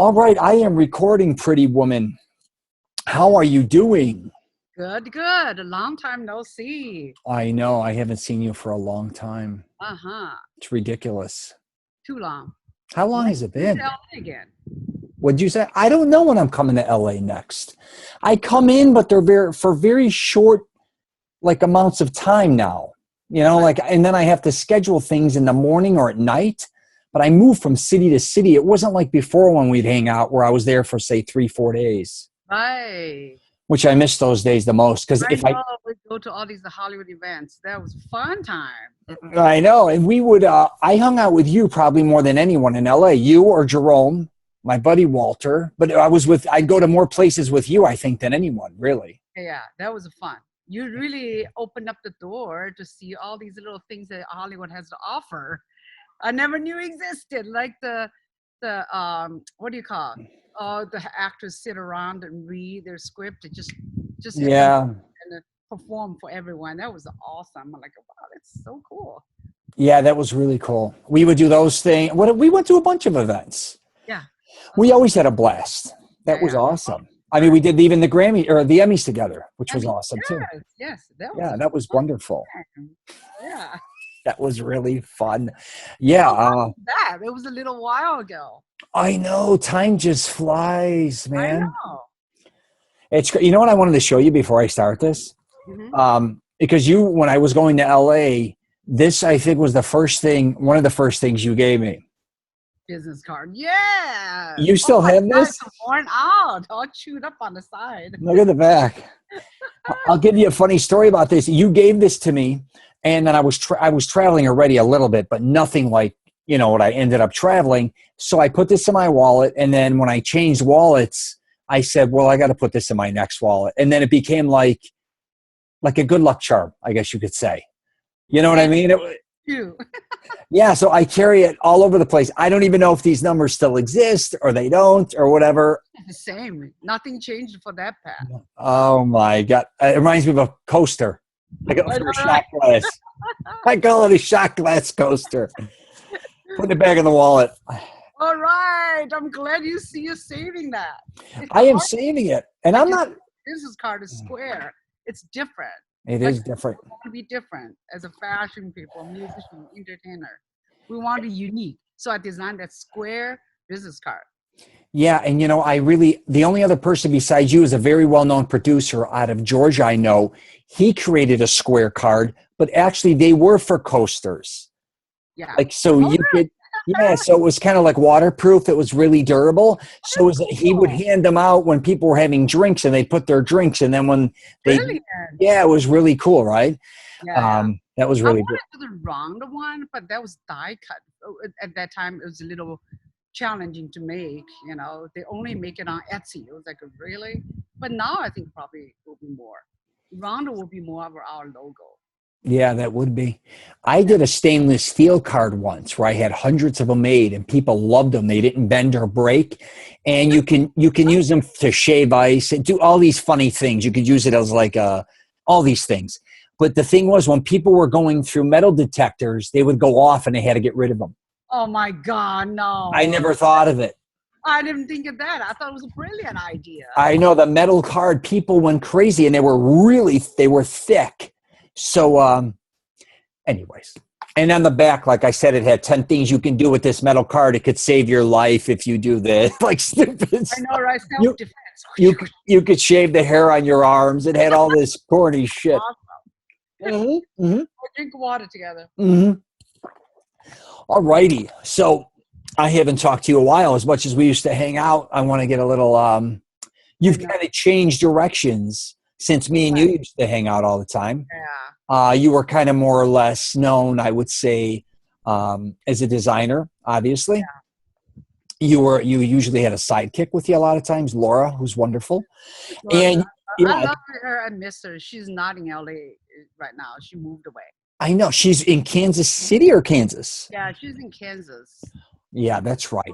All right, I am recording, pretty woman. How are you doing? Good, good. A long time no see. I know, I haven't seen you for a long time. Uh-huh. It's ridiculous. Too long. How long When has it you been? LA again? What'd you say? I don't know when I'm coming to LA next. I come in, but they're for very short, like, amounts of time now. You know, like, and then I have to schedule things in the morning or at night. But I move from city to city. It wasn't like before when we'd hang out where I was there for, say, 3-4 days. Right. Which I miss those days the most, because I know we go to all these Hollywood events. That was fun time. I know, and we would I hung out with you probably more than anyone in LA. You or Jerome, my buddy Walter, but I'd go to more places with you, I think, than anyone, really. Yeah, that was fun. You really opened up the door to see all these little things that Hollywood has to offer. I never knew existed, like the what do you call it? The actors sit around and read their script and just Yeah. and perform for everyone. That was awesome. I'm like, wow, that's so cool. Yeah, that was really cool. We would do those things. We went to a bunch of events. Yeah. We always had a blast. That was awesome. I mean, we did even the Grammy or the Emmys together, which was awesome too. Yes, that was wonderful. Yeah. That was really fun. Yeah. It was a little while ago. I know. Time just flies, man. I know. It's great. You know what I wanted to show you before I start this? Mm-hmm. Because when I was going to LA, this, I think, was one of the first things you gave me. Business card. Yeah. You still have this? It's worn out. All chewed up on the side. Look at the back. I'll give you a funny story about this. You gave this to me, and then I was traveling already a little bit, but nothing like, what I ended up traveling. So I put this in my wallet, and then when I changed wallets, I said, well, I got to put this in my next wallet. And then it became like a good luck charm, I guess you could say. You know what I mean? Yeah, so I carry it all over the place. I don't even know if these numbers still exist or they don't or whatever. The same. Nothing changed for that path. Oh, my God. It reminds me of a coaster. I got a shot glass. I call it a shot glass coaster. Put it back in the wallet. All right. I'm glad you're saving that. I am saving it. And I'm not. Business card is square. It's different. It is different. We want to be different as a fashion people, musician, entertainer. We want to be unique. So I designed that square business card. Yeah, and the only other person besides you is a very well-known producer out of Georgia I know. He created a square card, but actually they were for coasters. Yeah. So it was kind of like waterproof. It was really durable. So he would hand them out when people were having drinks, and they put their drinks, and then when it was really cool, right? Yeah. That was really good. I wanted the round one, but that was die cut. At that time, it was a little challenging to make. They only make it on Etsy. It was like, really? But now I think probably will be more. Round will be more of our logo. Yeah, that would be. I did a stainless steel card once where I had hundreds of them made, and people loved them. They didn't bend or break, and you can use them to shave ice and do all these funny things. You could use it as like all these things. But the thing was, when people were going through metal detectors, they would go off, and they had to get rid of them. Oh my God, no! I never thought of it. I didn't think of that. I thought it was a brilliant idea. I know, the metal card, people went crazy, and they were thick. So, anyways, and on the back, like I said, it had 10 things you can do with this metal card. It could save your life if you do this. Like, stupid stuff. I know, right? Self-defense. You could shave the hair on your arms. It had all this corny shit. Awesome. We'll drink water together. All righty. So I haven't talked to you a while. As much as we used to hang out, I want to get a little, you've kind of changed directions since me and you used to hang out all the time. Yeah. You were kind of more or less known, I would say, as a designer, obviously. Yeah. You usually had a sidekick with you a lot of times, Laura, who's wonderful. And I love her. I miss her. She's not in LA right now. She moved away. I know. She's in Kansas City or Kansas? Yeah, she's in Kansas. Yeah, that's right.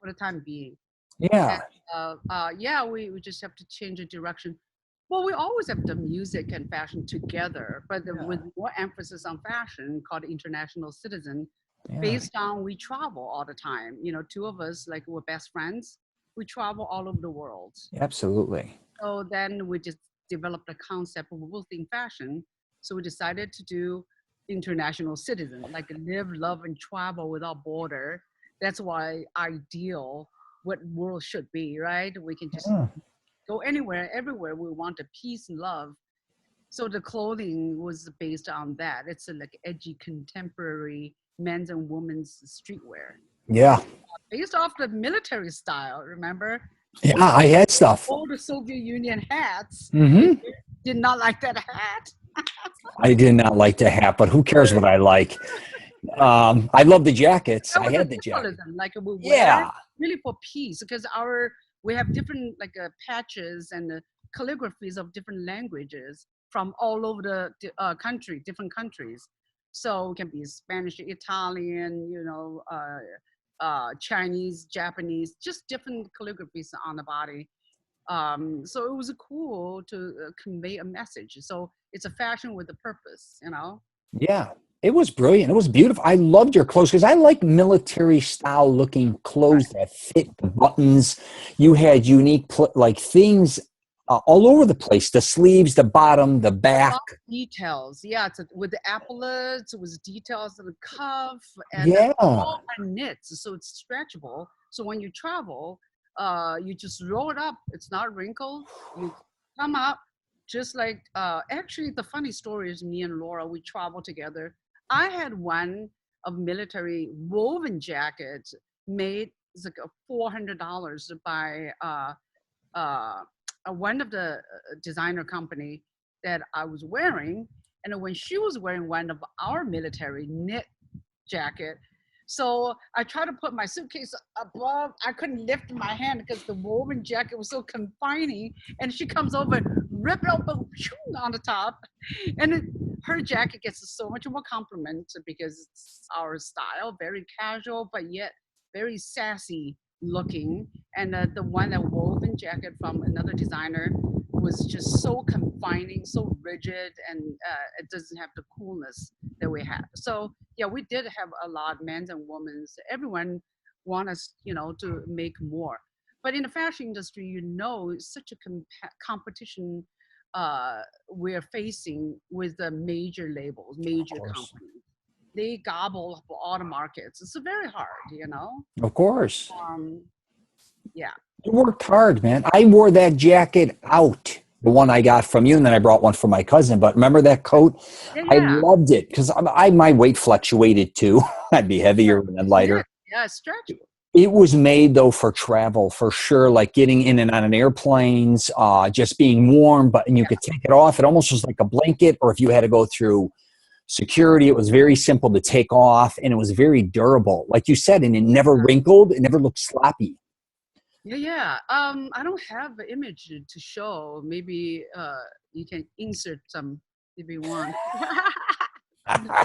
For the time being. Yeah. And, we just have to change the direction. Well, we always have the music and fashion together, but with more emphasis on fashion, called International Citizen, based on we travel all the time. Two of us, like, we're best friends. we travel all over the world. Absolutely. So then we just developed a concept of both in fashion. So we decided to do international citizen, like live, love, and travel without border. That's why ideal what world should be, right? We can just Yeah. go anywhere, everywhere we want, a peace and love. So the clothing was based on that. It's a, like edgy contemporary men's and women's streetwear. Yeah. Based off the military style, remember? Yeah, We I had stuff. all the Soviet Union hats. Hmm. Did not like that hat. I did not like the hat, but who cares what I like? I love the jackets. That I was a had the jacket. symbolism, like we wear Yeah. really for peace, because we have different like patches and calligraphies of different languages from all over the country, different countries. So it can be Spanish, Italian, Chinese, Japanese, just different calligraphies on the body. So it was cool to convey a message. So it's a fashion with a purpose, you know. Yeah. It was brilliant. It was beautiful. I loved your clothes because I like military style looking Right. clothes that fit the buttons. You had unique like things all over the place. The sleeves, the bottom, the A back. lot of details, yeah. With the epaulets, it was details of the cuff, and Yeah. all are knits, so it's stretchable. So when you travel, you just roll it up. It's not wrinkled. You come up, just like. Actually, the funny story is me and Laura, we travel together. I had one of military woven jacket made. It's like $400 by uh, one of the designer company that I was wearing, and then when she was wearing one of our military knit jacket, so I tried to put my suitcase above. I couldn't lift my hand because the woven jacket was so confining, and she comes over, and rip it open on the top, and her jacket gets so much more compliment because it's our style, very casual but yet very sassy looking. And the one that woven jacket from another designer was just so confining, so rigid, and it doesn't have the coolness that we have. So yeah, we did have a lot, men's and women's. Everyone want us, to make more. But in the fashion industry, it's such a competition we're facing with the major labels, Of major course. companies. They gobble up all the markets. It's very hard. Of course. Um, yeah. You worked hard, man. I wore that jacket out, the one I got from you, and then I brought one for my cousin. But remember that coat? Yeah, I yeah. loved it because my weight fluctuated too. I'd be heavier and then Yeah, lighter. yeah, stretchable. It was made though for travel for sure, like getting in and on an airplanes, just being warm. But and you could take it off. It almost was like a blanket, or if you had to go through security, it was very simple to take off, and it was very durable, like you said, and it never wrinkled. It never looked sloppy. Yeah, yeah. I don't have an image to show. Maybe you can insert some if you want.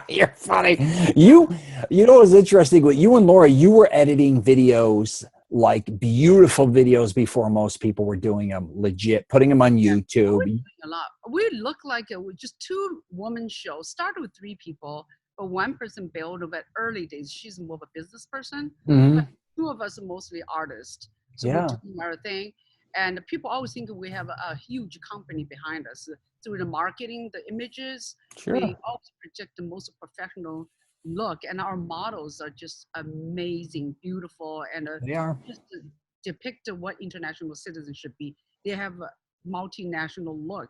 You're funny. You know what's interesting? With you and Laura, you were editing videos, like beautiful videos, before most people were doing them legit, putting them on Yeah, YouTube. we're doing a lot. We look like just two woman shows. Started with three people, but one person bailed over at early days. She's more of a business person, but Hmm. two of us are mostly artists. So we're Yeah, doing our thing. And people always think we have a huge company behind us. Through the marketing, the images, we sure. always project the most professional look. And our models are just amazing, beautiful, and They are. just to depict what international citizens should be. They have a multinational look.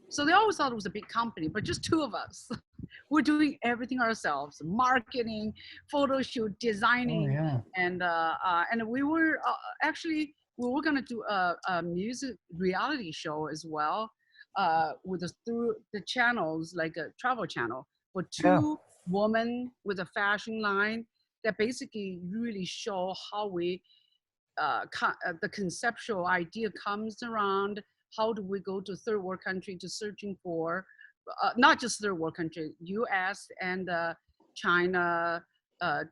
So they always thought it was a big company, but just two of us. We're doing everything ourselves: marketing, photo shoot, Oh designing, yeah. and we were actually we were gonna do a music reality show as well, with through the channels, like a travel channel for Yeah. two women with a fashion line that basically really show how the conceptual idea comes around. How do we go to third world country to searching for, not just third world country, U.S. and China, uh,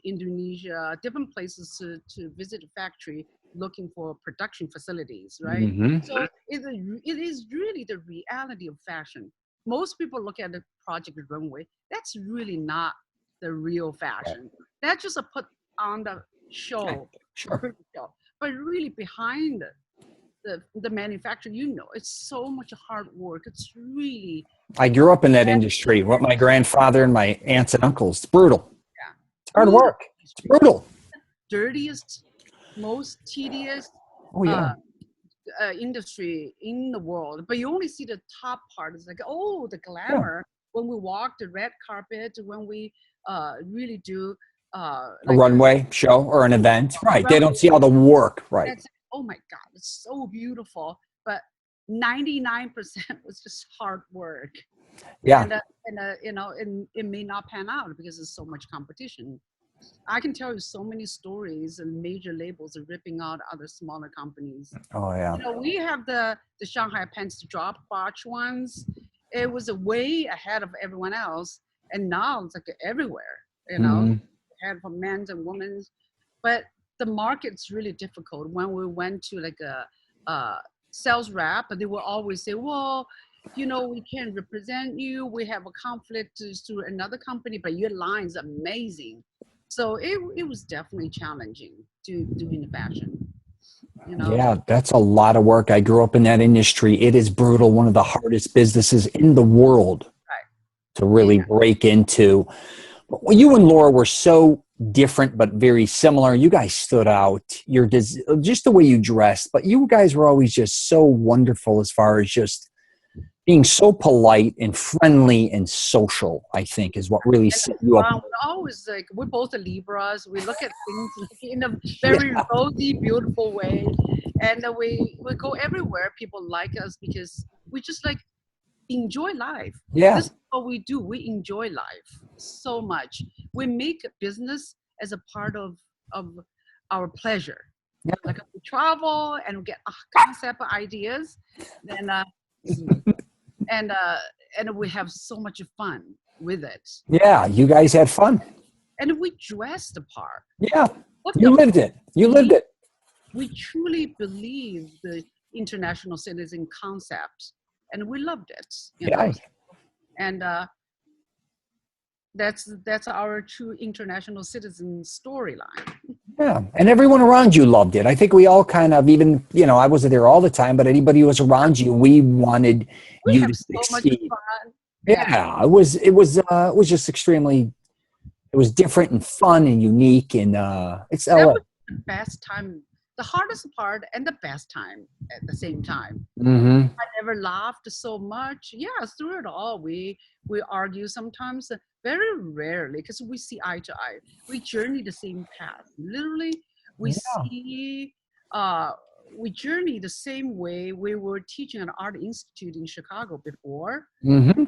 Indonesia, different places to visit a factory looking for production facilities, right? Hmm. So it is really the reality of fashion. Most people look at the project runway. That's really not the real fashion. That's just a put on the show, a Sure. pretty show. but really behind the manufacturer, it's so much hard work. It's really I grew up in that industry. What my grandfather and my aunts and uncles. It's brutal. yeah, It's hard brutal work. It's brutal. dirtiest, most tedious Oh uh, yeah. industry in the world. But you only see the top part. It's like, oh, the Yeah. glamour when we walk the red carpet, when we really do A like runway show or an event. Right. They don't runway. see all the work. Right. It's oh my God, it's so beautiful. But 99% was just hard work. Yeah. And it may not pan out because there's so much competition. I can tell you so many stories and major labels are ripping out other smaller companies. Oh yeah. We have the Shanghai pants drop watch ones. It was a way ahead of everyone else, and now it's like everywhere. Mhm. Ahead for men's and women's. But the market's really difficult. When we went to like a sales rep, they will always say, "Well, we can't represent you. We have a conflict through another company, but your line's amazing." So it was definitely challenging to doing the fashion. Yeah, that's a lot of work. I grew up in that industry. It is brutal. One of the hardest businesses in the world Right. to really Yeah. break into. Well, you and Laura were so different but very similar. You guys stood out. Just the way you dressed, but you guys were always just so wonderful as far as just being so polite and friendly and social, I think, is what really And set you up. we're always like, we're both Libras. We look at things like in a Yeah. very rosy, beautiful way. And we go everywhere. People like us because we just like enjoy life. Yeah. This is what we do. We enjoy life so much. We make business as a part of our pleasure. Yeah. Like if we travel and we get concept ideas, then and we have so much fun with it. Yeah. You guys had fun. And we dress the part. Yeah. What You the lived it. You lived it. we truly believe the international citizen concept, and we loved it. Yeah. And that's our true international citizen storyline. Yeah. And everyone around you loved it. I think we all kind of, even, I wasn't there all the time, but anybody who was around you, we wanted We you have to so much succeed. fun. Yeah. It was just extremely, it was different and fun and unique. And it's That LA. was the best time, the hardest part and the best time at the same time. Mm-hmm. I never laughed so much. Yeah, through it all, we argue sometimes, very rarely, because we see eye to eye. We journey the same path. Literally, we Yeah. see, we journey the same way. We were teaching at Art Institute in Chicago before, Mm-hmm.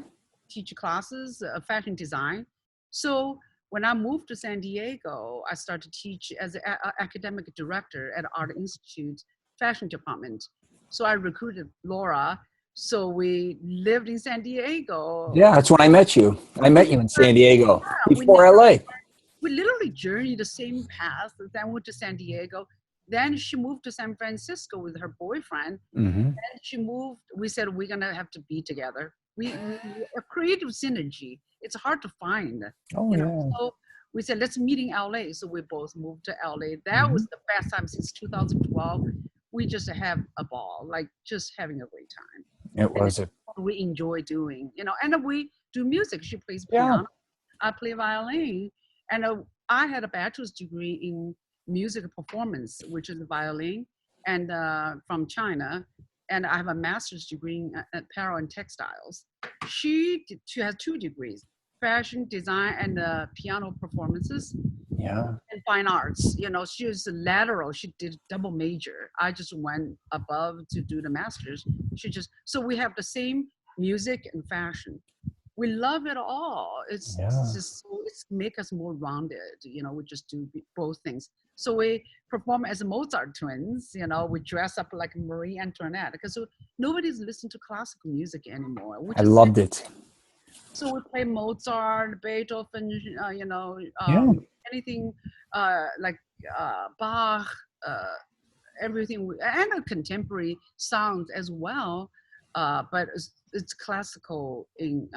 teach classes, fashion design. So when I moved to San Diego, I started to teach as an academic director at Art Institute fashion department. So I recruited Laura. So we lived in San Diego. Yeah. That's when I met you. I met you in San Diego We before LA. we literally journeyed the same path. Then went to San Diego. Then she moved to San Francisco with her boyfriend. Mm-hmm. And she moved. We said we're gonna have to be together. We a creative synergy. It's hard to find. Oh, yeah. So we said let's meet in LA. So we both moved to LA. That Mhm. was the best time since 2012. We just have a ball, like just having a great time. It was And we enjoy doing, and we do music. She plays Yeah. piano. I play violin. And I had a bachelor's degree in music performance, which is violin, and from China. And I have a master's degree in apparel and textiles. She has 2 degrees, fashion design and piano performances Yeah. and fine arts. She was lateral. She did double major. I just went above to do the master's. So we have the same music and fashion. We love it all. It's Yeah. just it's make us more rounded. We just do both things. So we perform as Mozart twins. We dress up like Marie Antoinette because nobody's listening to classical music anymore. I loved it. So we play Mozart, Beethoven, Yeah. anything like Bach, everything, and a contemporary sounds as well. But it's classical in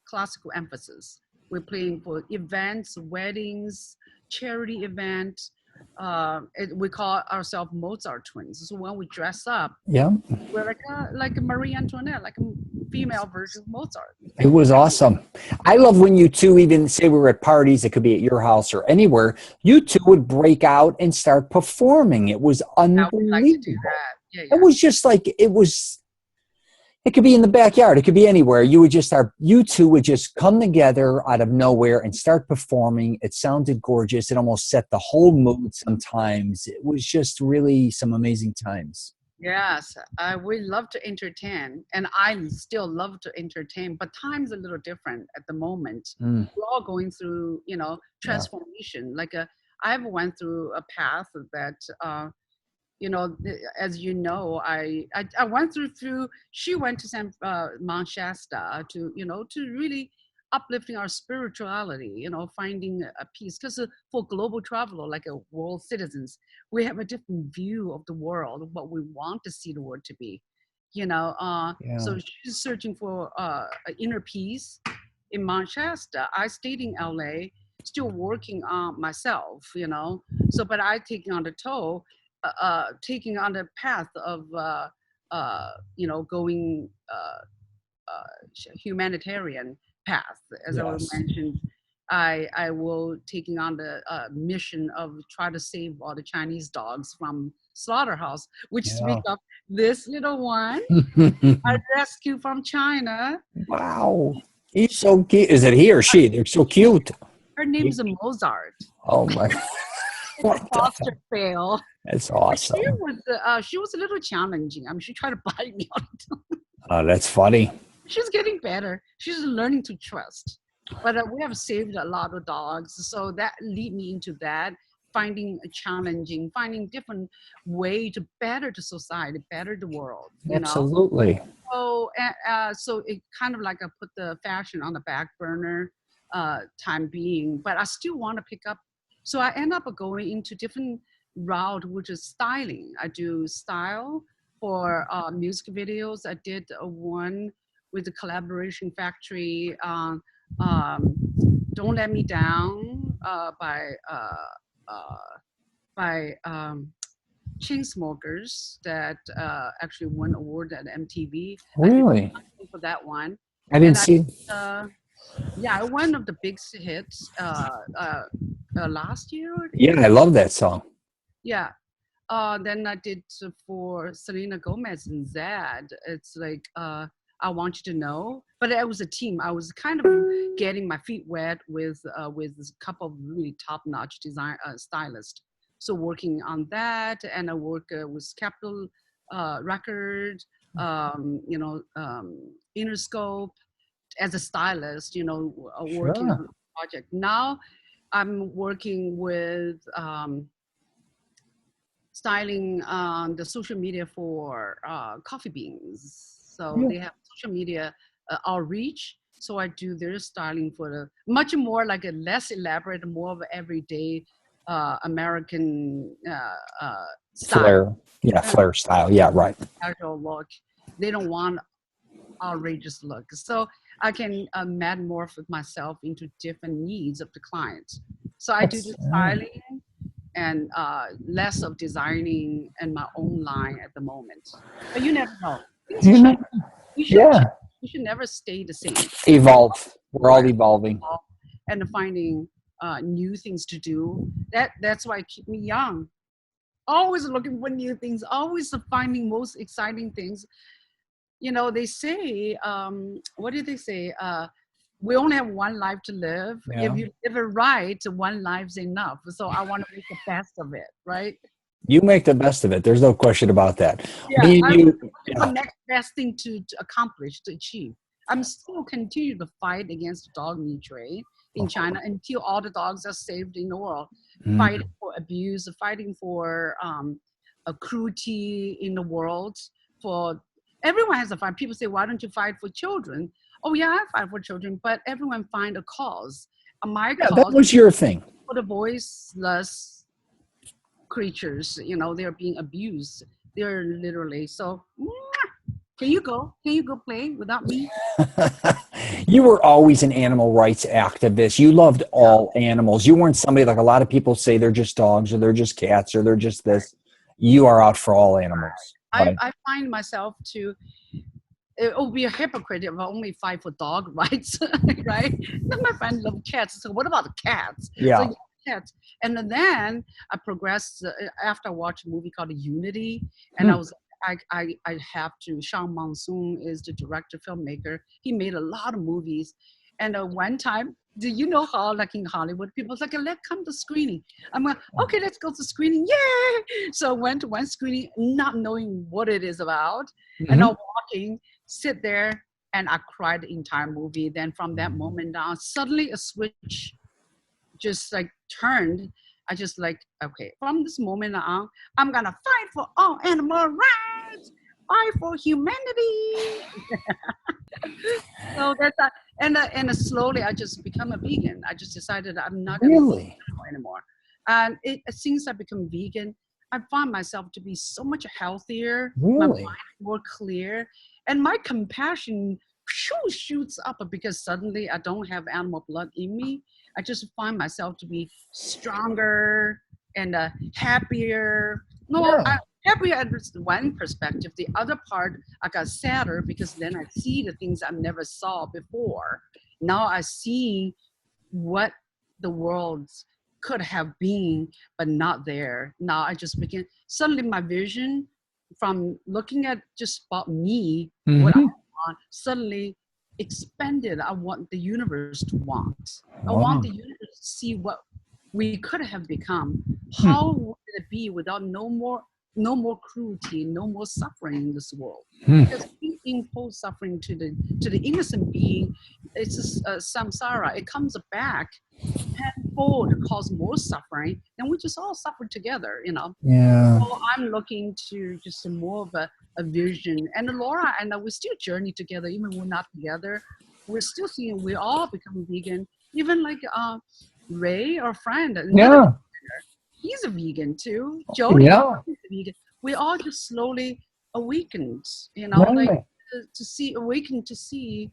classical emphasis. We're playing for events, weddings, charity event, we call ourselves Mozart twins. So when we dress up, Yeah. we're like a Marie Antoinette, like a female version of Mozart. It was awesome. I love when you two, even say we were at parties, it could be at your house or anywhere, you two would break out and start performing. It was I would like to do unbelievable. that. Yeah, It yeah. was just like, it could be in the backyard. It could be anywhere. You two would just come together out of nowhere and start performing. It sounded gorgeous. It almost set the whole mood sometimes. It was just really some amazing times. Yes, we love to entertain, and I still love to entertain. But time's a little different at the moment. Mm, We're all going through, yeah. transformation. I've went through a path that, as you know, I went through. She went to Mount Shasta to really uplifting our spirituality. Finding a peace because for global traveler, like a world citizens, we have a different view of the world, what we want to see the world to be. Yeah. So she's searching for inner peace in Mount Shasta. I stayed in LA, still working on myself. So but I taking on the toe taking on the path of going humanitarian path, as I Yes. mentioned. I will taking on the mission of try to save all the Chinese dogs from slaughterhouse, which speak Yeah. of this little one I rescued from China. Wow. He's so cute. Is it he or she? They're so cute. Her name He- is Mozart. Oh my. It's a What the foster hell? fail. That's But awesome. she was a little challenging. I mean, she tried to bite me all the time. Oh, that's funny. She's getting better. She's learning to trust. But we have saved a lot of dogs, so that lead me into that, finding a challenging, finding different way to better the society, better the world. Absolutely. So it kind of like I put the fashion on the back burner, time being, but I still want to pick up. So I end up going into different route, which is styling. I do style for music videos. I did one with the Collaboration Factory. Um, Don't Let Me Down uh, by Chainsmokers that actually won award at MTV. I did Really? something for that one, I didn't and I see. uh, yeah, one of the big hits last year. Yeah, I love that song. Yeah. Then I did for Selena Gomez and Zad. It's like I Want You to Know, but it was a team. I was kind of getting my feet wet with a couple of really top-notch design stylists. So working on that, and I work with Capitol Record, Interscope as a stylist. Working Sure. on a project. Now I'm working with. Styling on the social media for coffee beans. So Yeah. they have social media outreach. So I do their styling for the much more like a less elaborate, more of everyday American style, Flair. Yeah, uh, Flair style. Yeah, right. casual look. They don't want outrageous look. So I can metamorph myself into different needs of the client. So I do That's the styling and less of designing in my own line at the moment. But you never know. Things you know. change. We should Yeah. change. We should never stay the same. We Evolve. We're all right evolving. and finding new things to do. That's why it keep me young. Always looking for new things. Always finding most exciting things. They say, what did they say? We only have one life to live. If Yeah. you live it right, one life's enough. So I want to make the best of it, right? You make the best of it. There's no question about that. Yeah, Me and I'm you. looking for Yeah. next best thing to accomplish, to achieve. I'm still continue to fight against dog meat trade in Of China course. until all the dogs are saved in the world. Mm. Fighting for abuse, fighting for a cruelty in the world. For everyone has a fight. People say, "Why don't you fight for children?" Oh yeah, I fight for children, but everyone find a cause. My Yeah, that cause was your thing. for the voiceless creatures. They're being abused. They're literally so. Can you go? Can you go play without me? You were always an animal rights activist. You loved all animals. You weren't somebody like a lot of people say they're just dogs or they're just cats or they're just this. You are out for all animals. Right? I find myself to it will be a hypocrite if I only fight for dog rights, right? Then my friend love cats. So what about the cats? Yeah. So cats. And then I progressed after I watched a movie called Unity, and I was I have to. Sean Monsoon is the director, filmmaker. He made a lot of movies, and one time, do you know how like in Hollywood people's like, let's come to screening. I'm like, okay, let's go to screening, yay! So I went to one screening, not knowing what it is about, and I'm walking, sit there, and I cried the entire movie. Then from that moment on, suddenly a switch just like turned. I just like, okay, from this moment on, I'm gonna fight for all animal rights, fight for humanity. So that's and slowly I just become a vegan. I just decided I'm not gonna eat animal anymore. And since I become vegan, I find myself to be so much healthier, my mind more clear, and my compassion shoots up because suddenly I don't have animal blood in me. I just find myself to be stronger and happier. Happier at one perspective. The other part, I got sadder because then I see the things I never saw before. Now I see what the world could have been, but not there. Now I just begin, suddenly my vision from looking at just about me, what I want, suddenly expanded. I want the universe to want. I want the universe to see what we could have become. How would it be without no more cruelty, no more suffering in this world? Because we impose suffering to the innocent being. It's samsara. It comes back tenfold to cause more suffering, and we just all suffer together, you know. Yeah. So I'm looking to just more of a vision. And Laura and I, we still journey together, even when we're not together. We're still seeing we all become vegan. Even like Ray, our friend, he's a vegan too. Jody, he's a vegan. We all just slowly awakened, you know, like awaken to see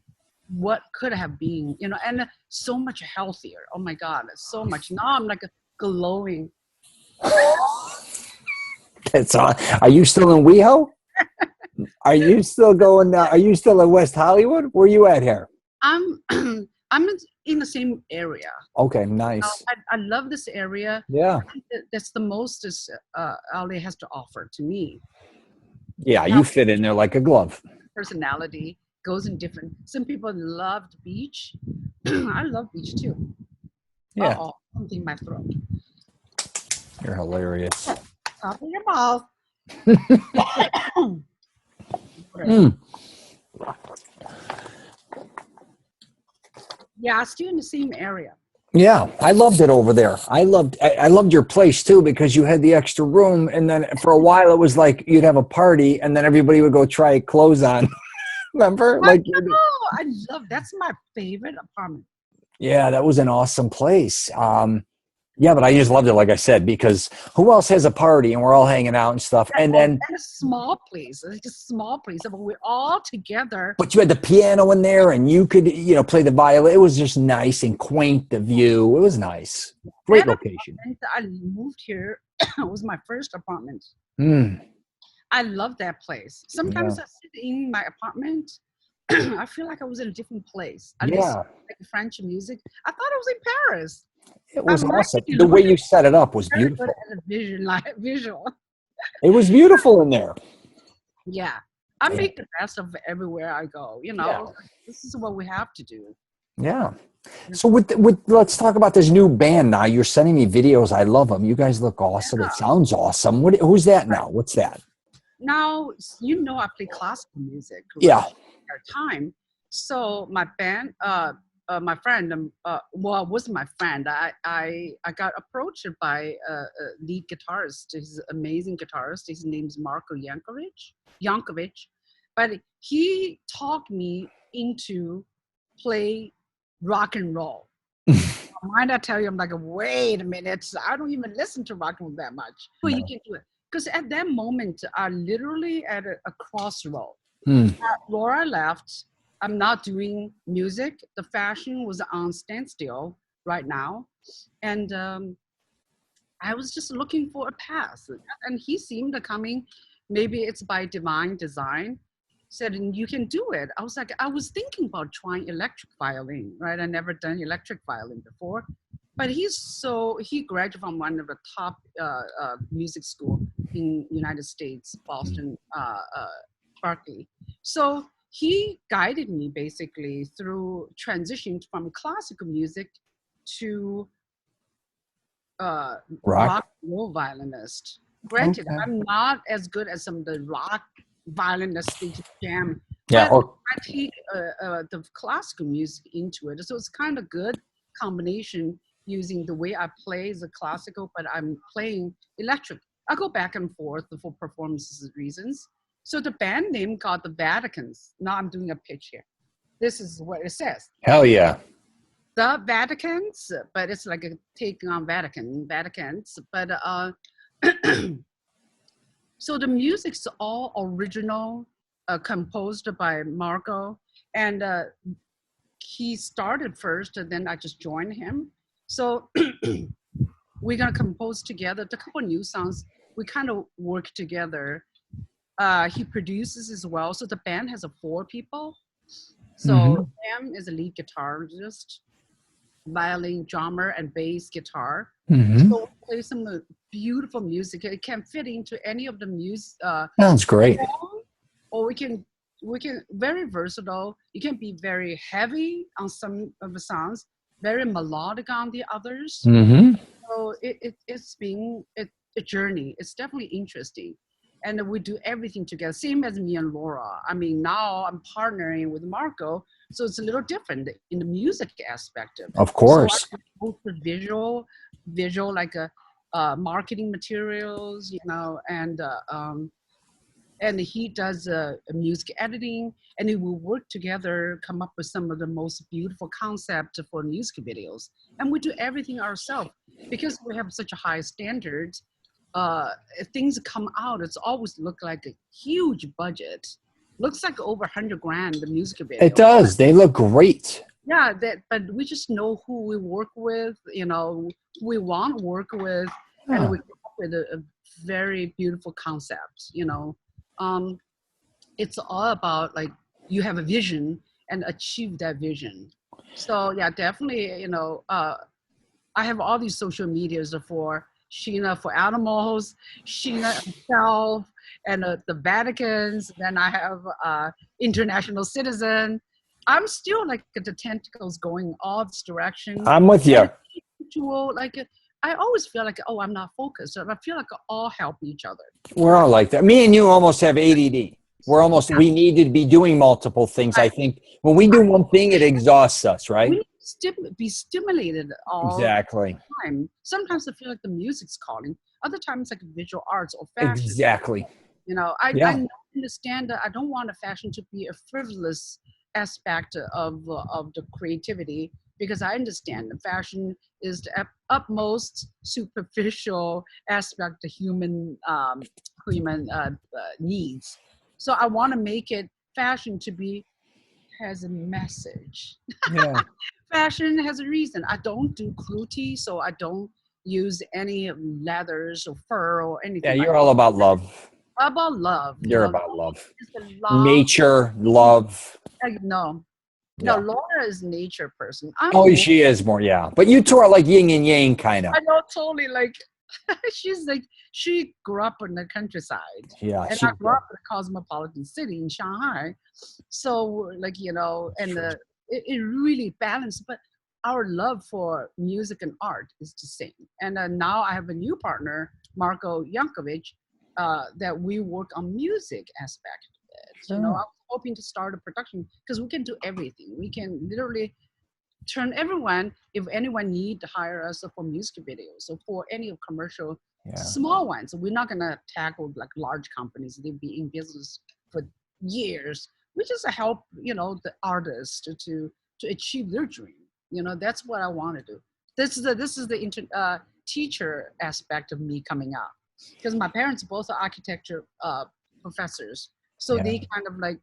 what could have been, you know, and so much healthier. Oh my God, so much. Now I'm like glowing. That's all. Are you still in WeHo? Are you still going? Are you still in West Hollywood? Where are you at here? I'm I'm in the same area. Okay, nice. I love this area. Yeah, that's the most LA has to offer to me. Yeah, you fit in there like a glove. Personality goes in different. Some people love the beach. I love beach too. Yeah. Uh-oh, something in my throat. You're hilarious. Top of your mouth. Yeah, still in the same area. Yeah, I loved it over there. I loved your place too because you had the extra room, and then for a while it was like you'd have a party, and then everybody would go try clothes on. Remember? I love. That's my favorite apartment. Yeah, that was an awesome place. Yeah, but I just loved it, like I said, because who else has a party and we're all hanging out and stuff, and then a small place. It's just a small place, but we're all together. But you had the piano in there, and you could, play the violin. It was just nice and quaint. The view, it was nice. Great location. I moved here. It was my first apartment. Mm. I love that place. Sometimes I sit in my apartment. I feel like I was in a different place. I listen to like French music. I thought I was in Paris. It was awesome. The way you set it up was beautiful. Visual. It was beautiful in there. Yeah. I make the best of everywhere I go. You know, this is what we have to do. Yeah. So let's talk about this new band now. You're sending me videos. I love them. You guys look awesome. It sounds awesome. Who's that now? What's that? Now, I play classical music. Right? Yeah. Time. So my band, my friend, well, it wasn't my friend. I got approached by a lead guitarist. He's an amazing guitarist. His name's Marko Yankovic. But he talked me into play rock and roll. Mind I tell you, I'm like, wait a minute. I don't even listen to rock and roll that much. Well, you can do it. Because at that moment, I'm literally at a crossroad. Hmm. Laura left. I'm not doing music. The fashion was on standstill right now. And I was just looking for a path. And he seemed to coming, maybe it's by divine design, said, and you can do it. I was like, I was thinking about trying electric violin, right? I never done electric violin before. But he graduated from one of the top music school in United States, Boston, Berkeley. So he guided me basically through transitioning from classical music to Rock. rock and roll violinist. Granted, Okay. I'm not as good as some of the rock violinists they just jam, Yeah. but Or I take the classical music into it. So it's kind of good combination using the way I play the classical, but I'm playing electric. I go back and forth for performances reasons. So the band name called the Vaticans. Now I'm doing a pitch here. This is what it says. hell yeah. The Vaticans, but it's like a take on Vaticans. But so the music's all original, composed by Marco, and he started first, and then I just joined him. So we're gonna compose together. The couple new songs we kind of work together. He produces as well. So the band has 4 people. So Sam is a lead guitarist, violin, drummer, and bass guitar. Mm-hmm. So we play some beautiful music. It can fit into any of the music, Sounds great. or we can very versatile. You can be very heavy on some of the songs, very melodic on the others. Mm-hmm. So it's been a journey. It's definitely interesting. And we do everything together, same as me and Laura. I mean, now I'm partnering with Marco, so it's a little different in the music aspect of it. Of So I course. do both the visual like marketing materials, you know, and he does music editing, and we will work together, come up with some of the most beautiful concepts for music videos. And we do everything ourselves because we have such a high standard. If things come out, it's always look like a huge budget. Looks like over 100 grand the music video. It does. They look great. Yeah, but we just know who we work with, you know, who we want to work with, and we come up with a very beautiful concept, you know. It's all about like you have a vision and achieve that vision. So yeah, definitely, you know, I have all these social medias for Sheena for animals, Sheena herself, and the Vatican's. Then I have international citizen. I'm still like the tentacles going all this direction. I'm with you. Like I always feel like, oh, I'm not focused. I feel like all help each other. We're all like that. Me and you almost have ADD. We need to be doing multiple things. I think when we do one thing, it exhausts us, right? We need to be stimulated all Exactly. the time. Sometimes I feel like the music's calling. Other times like visual arts or fashion. Exactly. You know, I understand that I don't want a fashion to be a frivolous aspect of the creativity, because I understand the fashion is the utmost superficial aspect of human needs. So I want to make it fashion to be has a message. Yeah. Fashion has a reason. I don't do cruelty, so I don't use any leathers or fur or anything. Yeah, you're all about love. About love. You're about love. Love. Nature, love. No, Yeah. Laura is a nature person. She is more, yeah. But you two are like yin and yang, kind of. I know, totally. Like, she's like, she grew up in the countryside. Yeah. And I grew up in a cosmopolitan city in Shanghai. So, like, you know, and it really balanced. But our love for music and art is the same. And now I have a new partner, Marco Yankovic, that we work on music aspect of it. You know, I was hoping to start a production because we can do everything. We can literally turn everyone, if anyone need to hire us for music videos or for any of commercial small ones. We're not gonna tackle like large companies. They've been in business for years. We just help, you know, the artists to achieve their dream. You know, that's what I want to do. This is the teacher aspect of me coming out, because my parents both are architecture professors. So they kind of like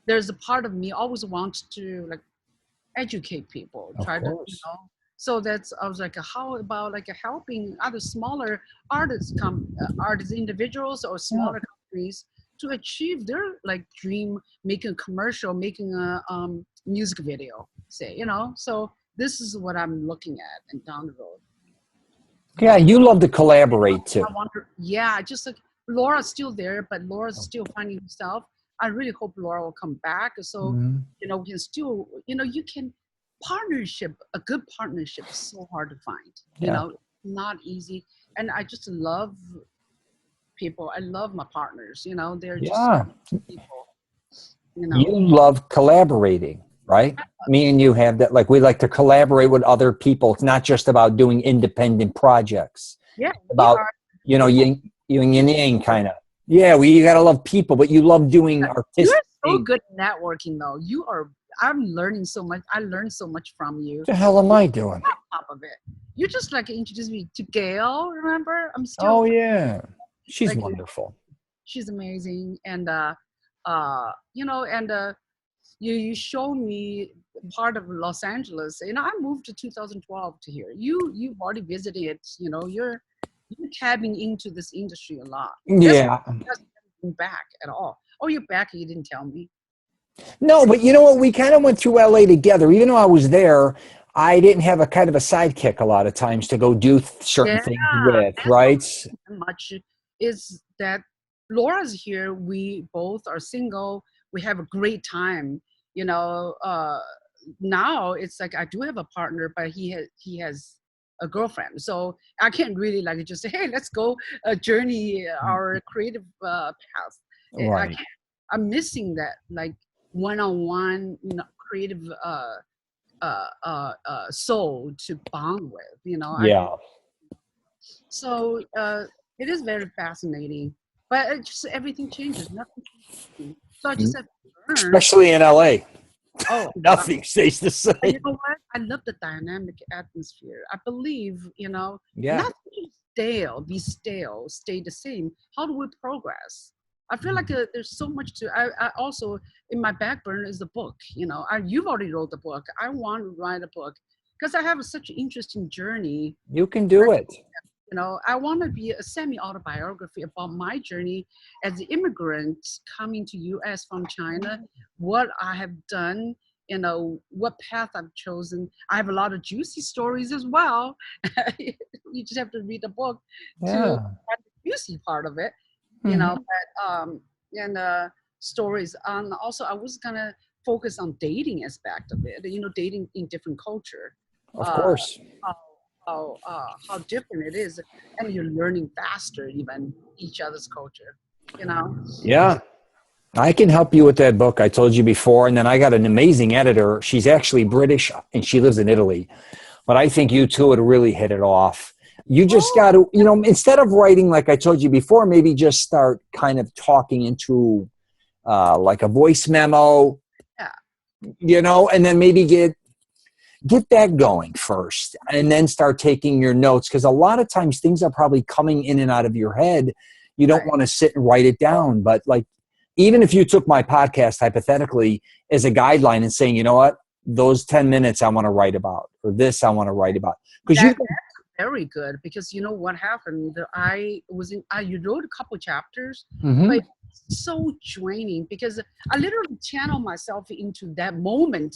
there's a part of me always wants to like educate people, Of try to, course. so that's, I was like, how about like helping other smaller artists artists, individuals or Yeah. smaller companies to achieve their like dream, making a commercial, making a music video, say, so this is what I'm looking at and down the road. Yeah, you love to collaborate too. I wonder, yeah, just like Laura's still there, but Laura's still finding herself. I really hope Laura will come back. So, Mhm. we can still, you can a good partnership is so hard to find, Yeah. not easy. And I just love people. I love my partners, they're just Yeah. people, You love collaborating, right? Me and you have that. Like, we like to collaborate with other people. It's not just about doing independent projects. Yeah, It's we about, are. yin and yang kind of. Yeah, you got to love people, but you love doing You're artistic so things. good at networking, though. I'm learning so much. I learned so much from you. What the hell am I doing? Top of it, you just like introduced me to Gail. Remember, I'm still Oh, yeah. She's like, wonderful. she's amazing, and and you show me part of Los Angeles. I moved to 2012 to here. You've already visited it. You're tapping into this industry a lot. Yeah. That's been back at all. Oh, you're back. You didn't tell me. No, but you know what? We kind of went through LA together. Even though I was there, I didn't have a kind of a sidekick a lot of times to go do certain Yeah, things with, that's what right? much is that Laura's here. We both are single. We have a great time. Now it's like I do have a partner, but he has a girlfriend, so I can't really like just say, hey, let's go journey our creative path. I Right. can't. I'm missing that like one-on-one, creative soul to bond with. Yeah. So it is very fascinating, but it just everything changes. Nothing changes. So I just have to learn. Especially in LA. Oh, Nothing stays the and you same. know what? I love the dynamic atmosphere. I believe, Yeah. not to be stale, stay the same. How do we progress? I feel like there's so much to. I also in my back burner is the book. You've already wrote the book. I want to write a book because I have such an interesting journey. You can do it. I want to be a semi-autobiography about my journey as an immigrant coming to U.S. from China, what I have done, what path I've chosen. I have a lot of juicy stories as well. You just have to read the book to Yeah. find the juicy part of it, Mhm. and stories. Also, I was gonna focus on dating aspect of it. Dating in different culture. Of Uh, course. how different it is, and you're learning faster even each other's culture. Yeah. I can help you with that book. I told you before. And then I got an amazing editor. She's actually British and she lives in Italy. But I think you two would really hit it off. You just got to, instead of writing, like I told you before, maybe just start kind of talking into like a voice memo, Yeah. and then maybe get that going first and then start taking your notes. Because a lot of times things are probably coming in and out of your head. You don't Right. want to sit and write it down. But like, even if you took my podcast hypothetically as a guideline and saying, you know what, those 10 minutes I want to write about, or this I want to write about. Because That's very good, because you know what happened. You wrote a couple chapters, but it's so draining because I literally channel myself into that moment,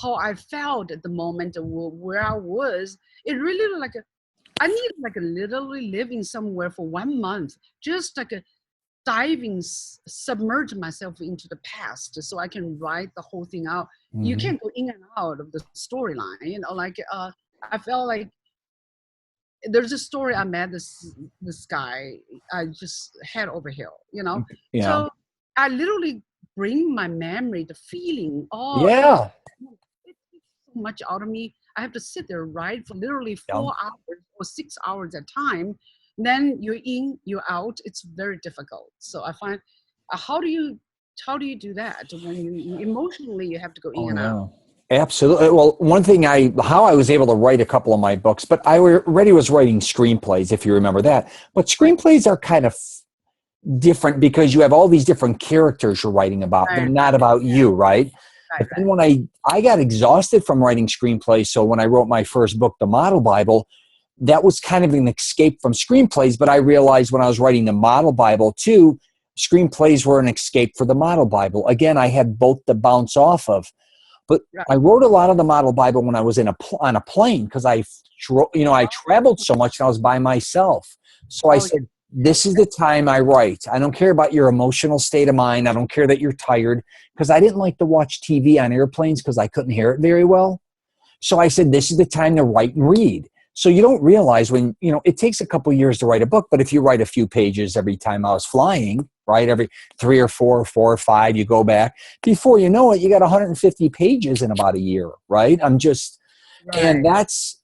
how I felt at the moment of where I was. It really I need like a literally living somewhere for 1 month, just like a diving, submerge myself into the past so I can write the whole thing out. You can't go in and out of the storyline, I felt like there's a story. I met this guy. I just head over hill, Yeah. So I literally bring my memory, the feeling, Yeah. it takes so much out of me. I have to sit there, write for literally 4 hours or 6 hours at a time. Then you're in, you're out. It's very difficult. So I find, how do you do that when you emotionally you have to go in and out? Absolutely. Well, one thing how I was able to write a couple of my books, but I already was writing screenplays, if you remember that. But screenplays are kind of, different because you have all these different characters you're writing about. They're Right, not about you, right? right, But then right. when I got exhausted from writing screenplays, so when I wrote my first book, The Model Bible, that was kind of an escape from screenplays. But I realized when I was writing The Model Bible too, screenplays were an escape for The Model Bible. Again, I had both to bounce off of. But Right. I wrote a lot of The Model Bible when I was on a plane because I traveled so much and I was by myself. So I Oh, said, this is the time I write. I don't care about your emotional state of mind. I don't care that you're tired, because I didn't like to watch TV on airplanes because I couldn't hear it very well. So I said, this is the time to write and read. So you don't realize when, it takes a couple years to write a book, but if you write a few pages every time I was flying, right, every 3 or 4 or 4 or 5, you go back, before you know it, you got 150 pages in about a year, right? And right. that's,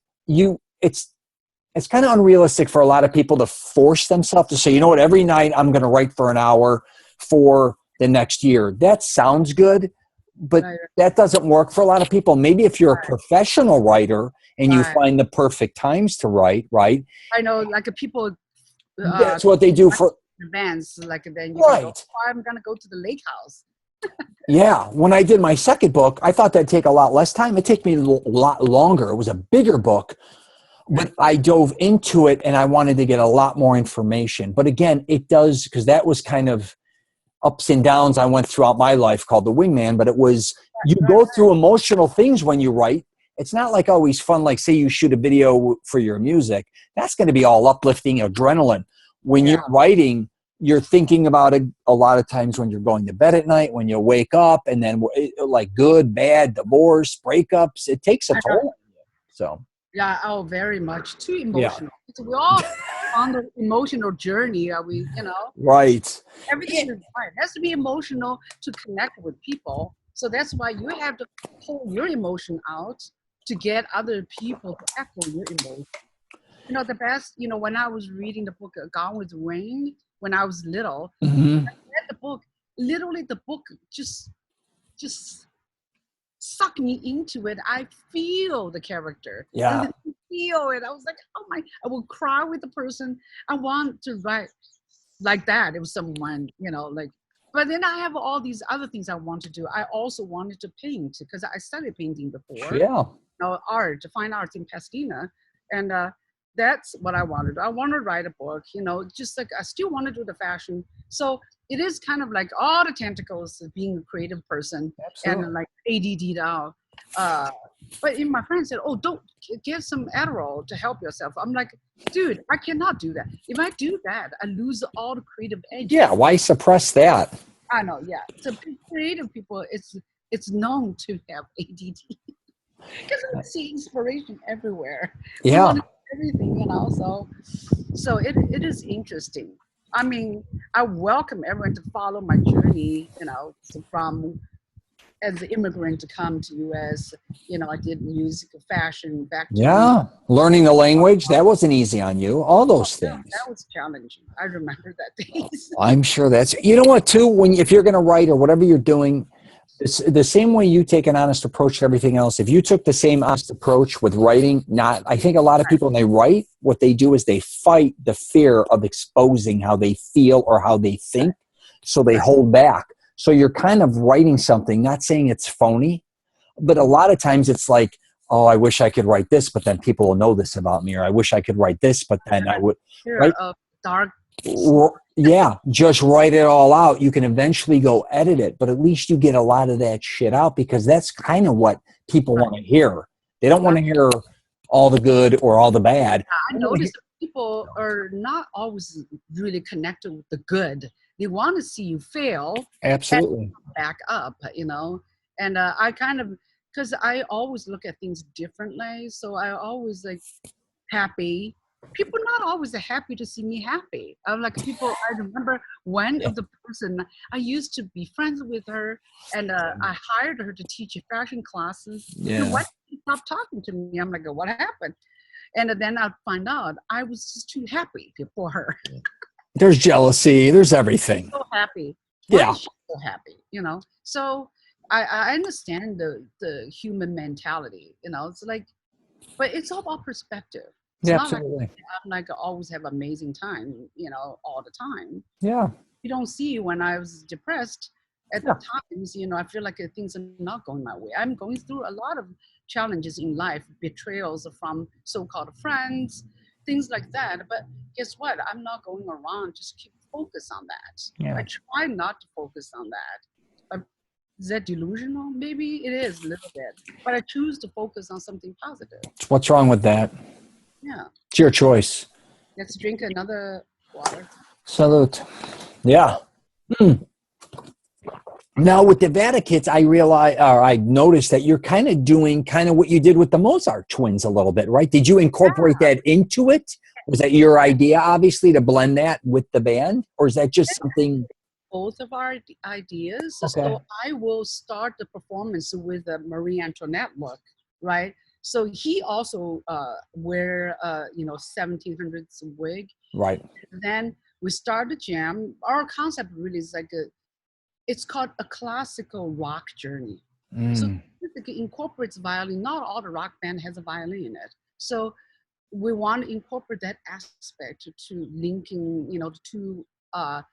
it's kind of unrealistic for a lot of people to force themselves to say, you know what, every night I'm going to write for an hour for the next year. That sounds good, but Right, that doesn't work for a lot of people. Maybe if you're a professional writer and you right. find the perfect times to write, right? I know, like people That's what they do for, advance, like then you can go, right. oh, I'm gonna go to the lake house. Yeah. When I did my second book, I thought that'd take a lot less time. It took me a lot longer. It was a bigger book, but I dove into it and I wanted to get a lot more information. But again, it does, because that was kind of ups and downs I went throughout my life called the wingman, but it was, you Right, go through emotional things when you write. It's not like always fun. Like say you shoot a video for your music, that's going to be all uplifting adrenaline. When yeah, you're writing, you're thinking about it a lot of times when you're going to bed at night, when you wake up, and then like good, bad, divorce, breakups, it takes a I know. toll. So, Yeah, oh, very much too yeah, emotional. So we all on the emotional journey. Are we? right. Everything is right. It has to be emotional to connect with people. So that's why you have to pull your emotion out to get other people to echo your emotion. The best, when I was reading the book Gone with the Wind when I was little, Mhm. read the book, literally the book just sucked me into it. I feel the character. I Yeah. really feel it. I was like, oh my, I will cry with the person. I want to write like that. It was someone, but then I have all these other things I want to do. I also wanted to paint because I studied painting before, Yeah. art, fine arts in Pasadena. And that's what I wanted. I want to write a book, just like I still want to do the fashion. So it is kind of like all the tentacles of being a creative person and Absolutely. like ADD out. But my friend said, oh, don't get some Adderall to help yourself. I'm like, dude, I cannot do that. If I do that, I lose all the creative edge. Yeah. Why suppress that? I know, yeah. So creative people, it's known to have ADD because I see inspiration everywhere. We want Yeah. to do everything, So it is interesting. I mean, I welcome everyone to follow my journey, from as an immigrant to come to US. I did music, fashion, back to music. Yeah. Learning the language, that wasn't easy on you. All Oh, those that things. was challenging. I remember that days. I'm sure that's, you know what, too, if you're going to write or whatever you're doing, it's the same way you take an honest approach to everything else. If you took the same honest approach with writing, I think a lot of people when they write, what they do is they fight the fear of exposing how they feel or how they think. So they Right. hold back. So you're kind of writing something, not saying it's phony, but a lot of times it's like, oh, I wish I could write this, but then people will know this about me, or I wish I could write this, but then I would, Fear right? of dark. Yeah, just write it all out. You can eventually go edit it, but at least you get a lot of that shit out, because that's kind of what people Right. want to hear. They don't want Right. to hear all the good or all the bad. I noticed that people are not always really connected with the good. They want to see you fail and Absolutely. back up. And I kind of, because I always look at things differently. So I always like happy. People not always are happy to see me happy. I'm like people. I remember one of the person I used to be friends with her, and I hired her to teach fashion classes. And Yeah. why did she stop talking to me? I'm like, what happened? And then I'd find out I was just too happy for her. There's jealousy. There's everything. So happy. Why Yeah. is she so happy? So I understand the human mentality. It's like, but it's all about perspective. It's Yeah, not like absolutely. I'm like I always have amazing time, all the time. Yeah. you don't see when I was depressed at Yeah. times, you know, I feel like things are not going my way. I'm going through a lot of challenges in life, betrayals from so-called friends, things like that. But guess what? I'm not going around, just keep focus on that. I Yeah. try not to focus on that. Is that delusional? Maybe it is a little bit, but I choose to focus on something positive. What's wrong with that? Yeah. It's your choice. Let's drink another water. Salute. Yeah. Now with the Vaticans, I noticed that you're kind of doing kind of what you did with the Mozart twins a little bit, right? Did you incorporate that into it? Was that your idea, obviously, to blend that with the band? Or is that just something? Both of our ideas. Okay. So I will start the performance with a Marie Antoinette look, right? So he also wear, 1700s wig. Right. Then we start the jam. Our concept really is like it's called a classical rock journey. So it incorporates violin. Not all the rock band has a violin in it. So we want to incorporate that aspect to linking, the two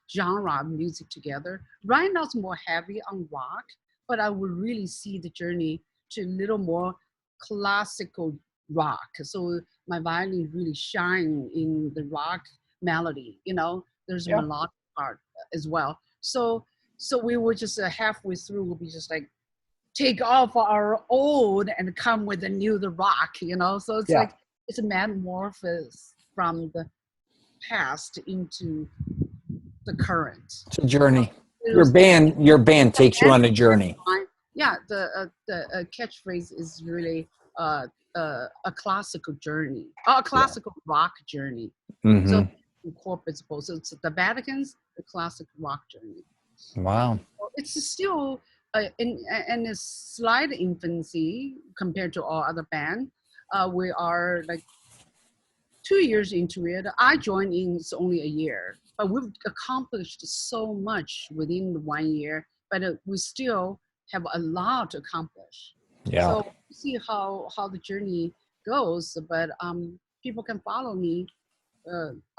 genre of music together. Right now it's more heavy on rock, but I will really see the journey to a little more classical rock. So my violin really shine in the rock melody, there's a melodic part as well. So we were just halfway through, we'll be just like take off our old and come with the new, the rock, so it's like it's a metamorphosis from the past into the current. It's a journey. Your band takes you on a journey. Yeah, the catchphrase is really a classical journey, a classical rock journey. So it incorporates both. So it's the Vatican's, the classic rock journey. Wow. It's still in a slight infancy compared to all other bands. We are like 2 years into it. I joined in, it's only a year, but we've accomplished so much within 1 year, but we still have a lot to accomplish. Yeah. So we'll see how the journey goes, but people can follow me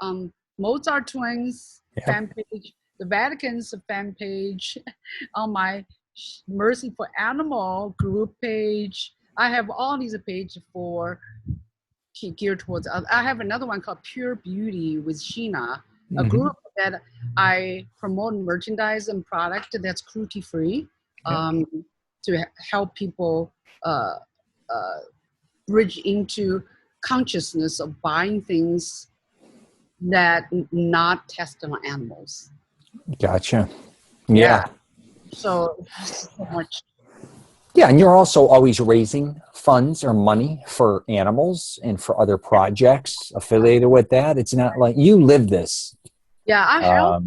on Mozart Twins fan page, the Vatican's fan page, on my Mercy for Animal group page. I have all these pages for geared towards. I have another one called Pure Beauty with SHEENA, a group that I promote merchandise and product that's cruelty free, to help people bridge into consciousness of buying things that not tested on animals. Gotcha. Yeah. So much. Yeah, and you're also always raising funds or money for animals and for other projects affiliated with that. It's not like you live this. Yeah, I help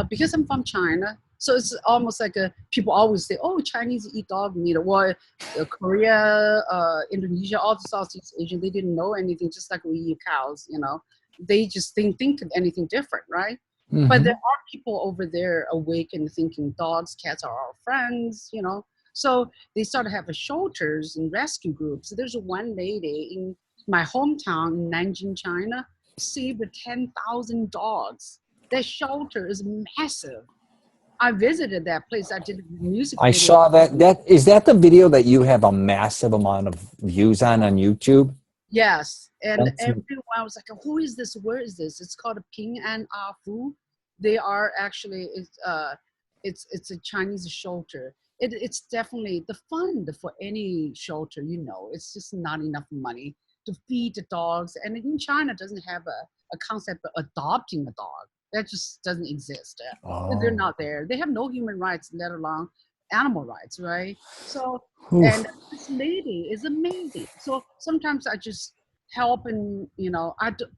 because I'm from China. So it's almost like people always say, "Oh, Chinese eat dog meat." Well, Korea, Indonesia, all the Southeast Asian, they didn't know anything. Just like we eat cows, they just didn't think of anything different, right? But there are people over there awake and thinking dogs, cats are our friends, So they started having shelters and rescue groups. So there's one lady in my hometown in Nanjing, China, saved 10,000 dogs. That shelter is massive. I visited that place. I did a music video. I saw that. Is that the video that you have a massive amount of views on YouTube? Yes. And everyone was like, who is this? Where is this? It's called Ping An Ah Fu. They are actually, it's a Chinese shelter. It's definitely the fund for any shelter, it's just not enough money to feed the dogs. And in China doesn't have a concept of adopting a dog. That just doesn't exist. They're not there. They have no human rights, let alone animal rights, right? So, and this lady is amazing. So sometimes I just help and,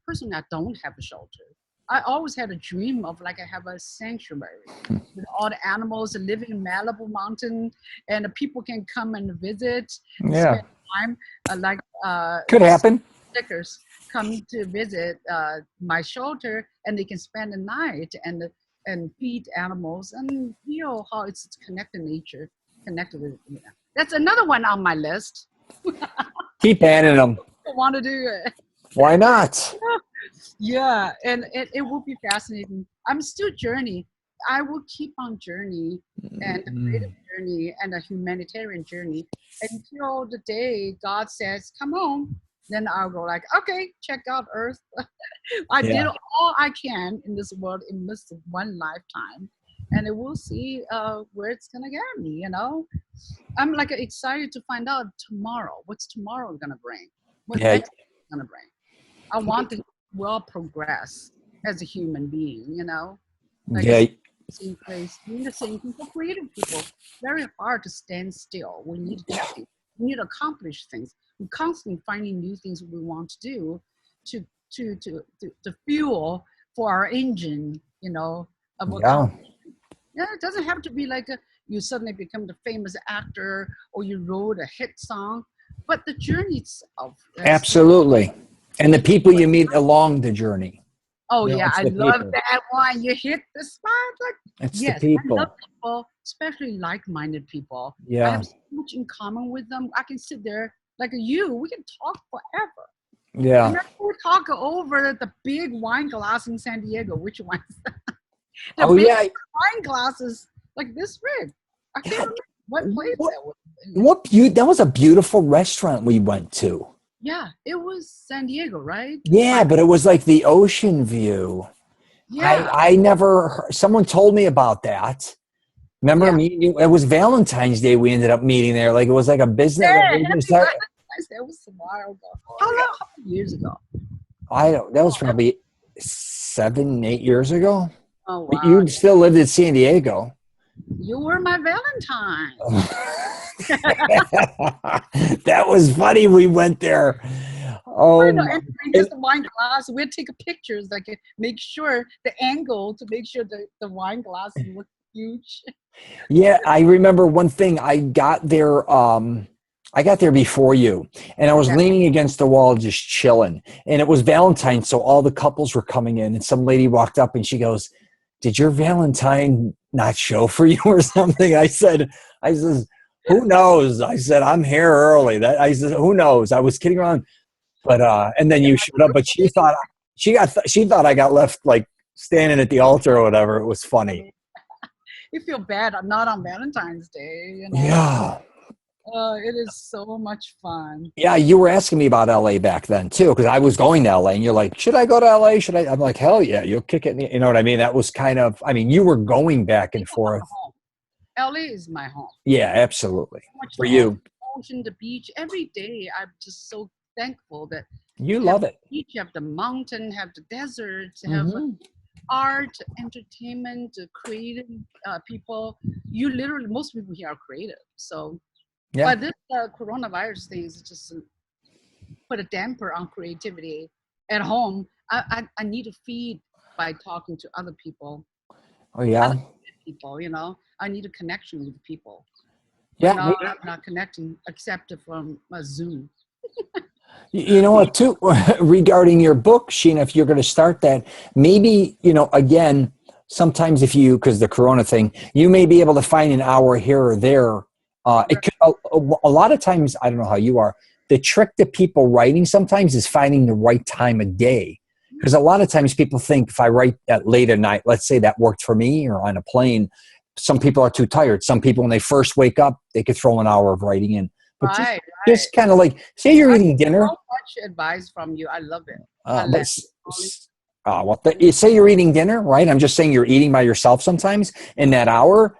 personally, I don't have a shelter. I always had a dream of I have a sanctuary with all the animals living in Malibu Mountain, and the people can come and visit, spend time. Could happen. Stickers come to visit my shelter, and they can spend the night and feed animals and feel how it's connected nature, connected with. That's another one on my list. Keep adding them. I want to do it. Why not? Yeah, and it will be fascinating. I'm still journeying. I will keep on journey and the creative journey and the humanitarian journey until the day God says, "Come on." Then I'll go like, "Okay, check out Earth. I did Yeah. all I can in this world in this one lifetime, and it will see where it's gonna get me." You know, I'm like excited to find out tomorrow. What's tomorrow gonna bring? What Yeah. next is gonna bring? I want to well progress as a human being. You know, like Yeah. same place, doing the same thing for creative people. Very hard to stand still. We need to do things. We need to accomplish things. We're constantly finding new things we want to do to to fuel for our engine, you know, of Yeah. accomplishment. Yeah, it doesn't have to be like you suddenly become the famous actor or you wrote a hit song, but the journey itself is, Absolutely. And the keep people you meet along the journey. oh You know, yeah, it's I the love people. that one. You hit the spot. Like, It's the yes, I love people. people, especially like-minded people. I Yeah. have so much in common with them. I can sit there like you. We can talk forever. And Yeah. then we talk over the big wine glass in San Diego. Which one? The Oh big yeah. wine glasses like this big. I can't God, remember what place what that was. that was a beautiful restaurant we went to. Yeah, it was San Diego, right? Yeah, but it was like the ocean view. Yeah, I never someone told me about that. Remember yeah. me? It was Valentine's Day. We ended up meeting there. Like it was like a business. Like Yeah, we were gonna happy start. Valentine's Day. It was a while ago. How long? How many years ago? I don't. That was probably 7, 8 years ago. Oh But wow. you still lived in San Diego. You were my Valentine. That was funny. We went there. I Oh know, my! and bring just the wine glass. We'd take pictures, like make sure the angle to make sure the wine glass look huge. Yeah, I remember one thing. I got there before you, and I was Yeah. leaning against the wall, just chilling. And it was Valentine's, so all the couples were coming in, and some lady walked up and she goes, "Did your Valentine not show for you or something?" I says, "Who knows?" I said, "I'm here early." I said, "Who knows?" I was kidding around, but and then Yeah, you showed up, but she thought I got left like standing at the altar or whatever. It was funny. you feel bad. I'm not on Valentine's Day, you know. Yeah. It is so much fun. Yeah, you were asking me about LA back then too, because I was going to LA, and you're like, "Should I go to LA? Should I?" I'm like, "Hell yeah, you'll kick it." You know what I mean? That was kind of. I mean, you were going back and forth. Home. LA is my home. Yeah, absolutely. So much For to offer. you, Ocean, the beach. Every day, I'm just so thankful that you you have love the it. beach, you have the mountain, have the desert, have Hmm. art, entertainment, creative people. You literally, most people here are creative. So, Yeah, but this coronavirus thing is just put a damper on creativity at home. I need to feed by talking to other people, oh yeah, other people. You know, I need a connection with people. But yeah. now I'm not connecting except from Zoom. You know what, too, regarding your book, Sheena, if you're going to start that, maybe, again, sometimes if you, because the Corona thing, you may be able to find an hour here or there. Right. A lot of times, I don't know how you are, the trick to people writing sometimes is finding the right time of day. Because a lot of times people think if I write at late at night, let's say that worked for me or on a plane, some people are too tired. Some people, when they first wake up, they could throw an hour of writing in. But just Right, right. just kind of like say you're I eating get so dinner. much advice from you. I love it. I Uh, love but it. s- s- you say you're eating dinner, right? I'm just saying you're eating by yourself sometimes in that hour.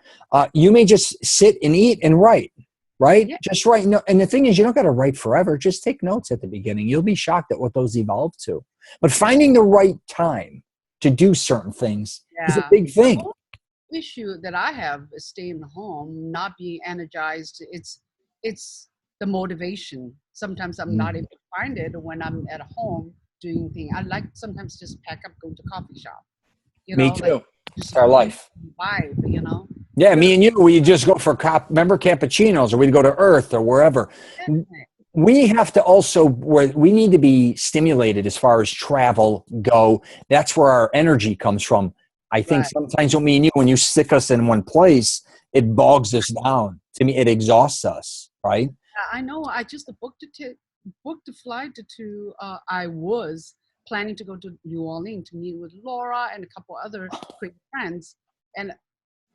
You may just sit and eat and write, right? Yeah, Just write. No, and the thing is, you don't got to write forever. Just take notes at the beginning. You'll be shocked at what those evolve to. But yeah, finding the right time to do certain things is a yeah. big The thing. whole issue that I have is staying home, not being energized. It's the motivation. Sometimes I'm not able Mhm. to find it when I'm at home doing things. I like sometimes just pack up, go to coffee shop. You Me know, like too. just It's our life. vibe. You know, Yeah, instead me of and you, we just go for remember cappuccinos, or we'd go to Earth or wherever. We have to also we need to be stimulated as far as travel go. That's where our energy comes from. I think right. sometimes with me and you, when you stick us in one place, it bogs us down. To me, it exhausts us, right? I know. I just booked the flight to. I was planning to go to New Orleans to meet with Laura and a couple other great friends. and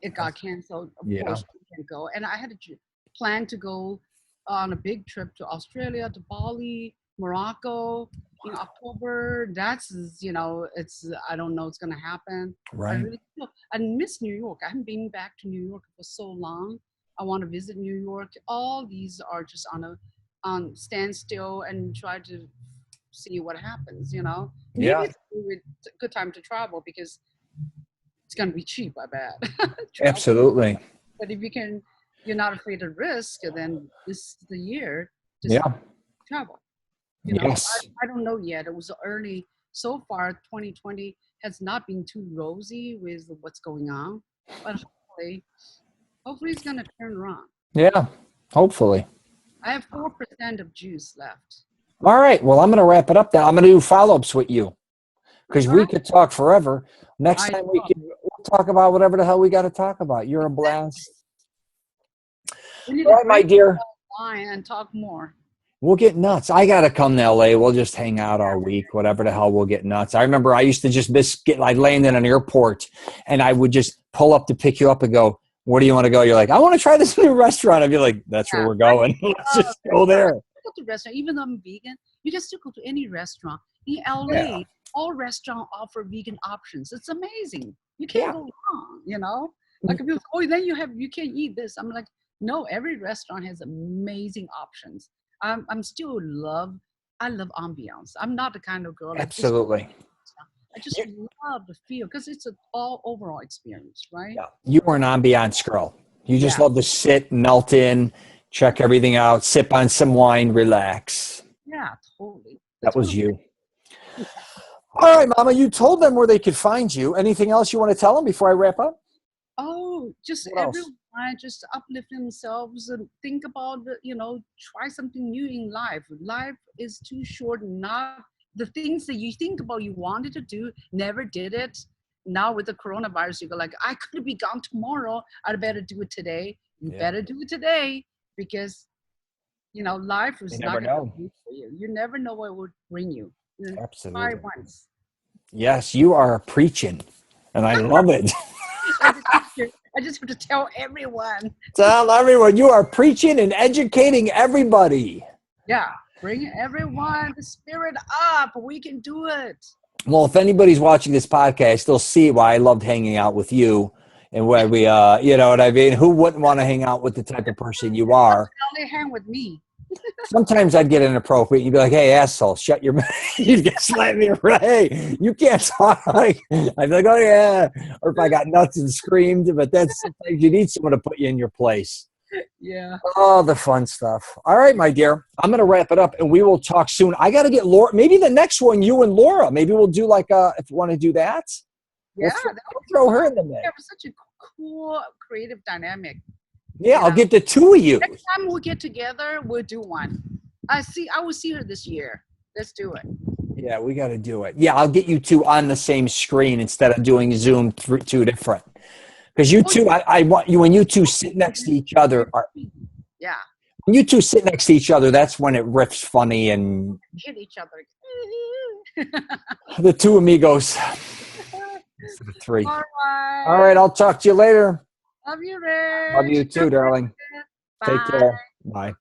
it got canceled. Of Yeah. course, we can't go. And I had a plan to go on a big trip to Australia, to Bali, Morocco in October. That's, you know, it's, I don't know it's going to happen. Right. I really feel, I miss New York. I haven't been back to New York for so long. I want to visit New York. All these are just on standstill and try to see what happens, you know. Maybe Yeah. it's a good time to travel because it's going to be cheap, I bet. Absolutely. But if you're not afraid of risk, then this is the year to Yeah. travel. You know, Yes. I don't know yet. It was early. So far, 2020 has not been too rosy with what's going on, but hopefully it's going to turn around. Yeah. Hopefully. I have 4% of juice left. All right. Well, I'm going to wrap it up now. I'm going to do follow-ups with you because All we right. could talk forever. Next I time know. we'll talk about whatever the hell we got to talk about. You're a blast. We need All to right, my break dear. line and talk more. We'll get nuts. I got to come to LA. We'll just hang out all week, whatever the hell, we'll get nuts. I remember I used to just I'd land in an airport and I would just pull up to pick you up and go, where do you want to go? You're like, I want to try this new restaurant. I'd be like, that's where we're going. Let's just go there. Go to restaurant, even though I'm vegan, you can still go to any restaurant. In LA, Yeah. all restaurants offer vegan options. It's amazing. You Yeah. can't go wrong, you know? Like if you, oh, then you can't eat this. I'm like, no, every restaurant has amazing options. I love ambiance. I'm not the kind of girl that Absolutely. I just love the feel because it's an all overall experience, right? Yeah. You were an ambiance girl. You just Yeah. love to sit, melt in, check everything out, sip on some wine, relax. Yeah, totally. That was you. All right, Mama, you told them where they could find you. Anything else you want to tell them before I wrap up? Oh, just What else? everyone just uplift themselves and think about, try something new in life. Life is too short. Not the things that you think about you wanted to do, never did it. Now with the coronavirus, you go like, I could be gone tomorrow. I'd better do it today. You better do it today because, life is not going to be for you. You never know what it would bring you. Absolutely. Try once. Yes, you are preaching, and I love it. I just have to tell everyone. Tell everyone you are preaching and educating everybody. Yeah, bring everyone the spirit up. We can do it. Well, if anybody's watching this podcast, they'll see why I loved hanging out with you and where we, you know what I mean? Who wouldn't want to hang out with the type of person you are? Only hang with me. Sometimes I'd get inappropriate. You'd be like, hey, asshole, shut your mouth. You'd get slammed me right. Hey, you can't talk. I'd be like, oh, yeah. Or if I got nuts and screamed. But that's sometimes you need someone to put you in your place. Yeah. Oh, the fun stuff. All right, my dear. I'm going to wrap it up, and we will talk soon. I got to get Laura. Maybe the next one, you and Laura. Maybe we'll do like if you want to do that. Yeah. We'll throw her in the mix. Yeah, such a cool creative dynamic. Yeah, I'll get the two of you. Next time we'll get together, we'll do one. I will see her this year. Let's do it. Yeah, we got to do it. Yeah, I'll get you two on the same screen instead of doing Zoom two different. Because you two, I want you when you two sit next to each other. Yeah. When you two sit next to each other, that's when it riffs funny and hit each other. the two amigos. Instead of three. All right. All right, I'll talk to you later. Love you, Ray. Love you too, darling. Bye. Take care. Bye.